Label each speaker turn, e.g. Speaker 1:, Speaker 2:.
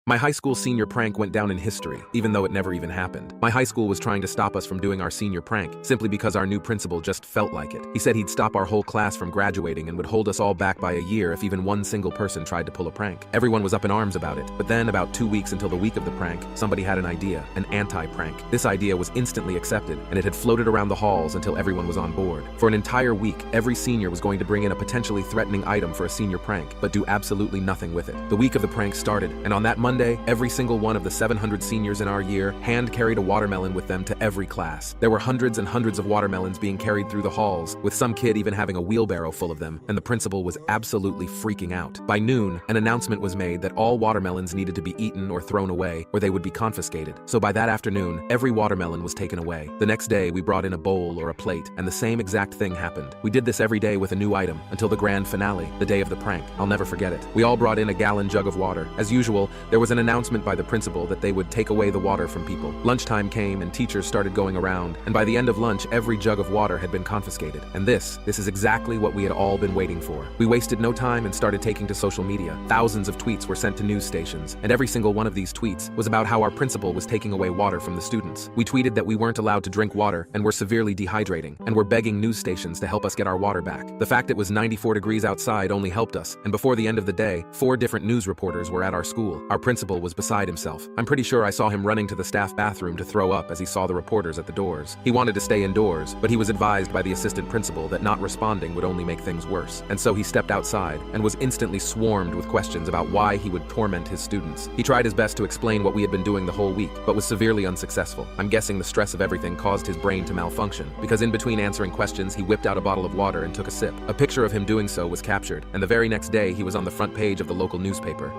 Speaker 1: My high school senior prank went down in history, even though it never even happened. My high school was trying to stop us from doing our senior prank, simply because our new principal just felt like it. He said he'd stop our whole class from graduating and would hold us all back by a year if even one single person tried to pull a prank. Everyone was up in arms about it, but then about 2 weeks until the week of the prank, somebody had an idea, an anti-prank. This idea was instantly accepted, and it had floated around the halls until everyone was on board. For an entire week, every senior was going to bring in a potentially threatening item for a senior prank, but do absolutely nothing with it. The week of the prank started, and on that Monday, every single one of the 700 seniors in our year hand-carried a watermelon with them to every class. There were hundreds and hundreds of watermelons being carried through the halls, with some kid even having a wheelbarrow full of them, and the principal was absolutely freaking out. By noon, an announcement was made that all watermelons needed to be eaten or thrown away, or they would be confiscated. So by that afternoon, every watermelon was taken away. The next day, we brought in a bowl or a plate, and the same exact thing happened. We did this every day with a new item, until the grand finale, the day of the prank. I'll never forget it. We all brought in a gallon jug of water. As usual, there was an announcement by the principal that they would take away the water from people. Lunchtime came and teachers started going around, and by the end of lunch, every jug of water had been confiscated. And this is exactly what we had all been waiting for. We wasted no time and started taking to social media. Thousands of tweets were sent to news stations, and every single one of these tweets was about how our principal was taking away water from the students. We tweeted that we weren't allowed to drink water and were severely dehydrating, and were begging news stations to help us get our water back. The fact it was 94 degrees outside only helped us, and before the end of the day, 4 different news reporters were at our school. Our principal was beside himself. I'm pretty sure I saw him running to the staff bathroom to throw up as he saw the reporters at the doors. He wanted to stay indoors, but he was advised by the assistant principal that not responding would only make things worse. And so he stepped outside and was instantly swarmed with questions about why he would torment his students. He tried his best to explain what we had been doing the whole week, but was severely unsuccessful. I'm guessing the stress of everything caused his brain to malfunction, because in between answering questions, he whipped out a bottle of water and took a sip. A picture of him doing so was captured, and the very next day he was on the front page of the local newspaper.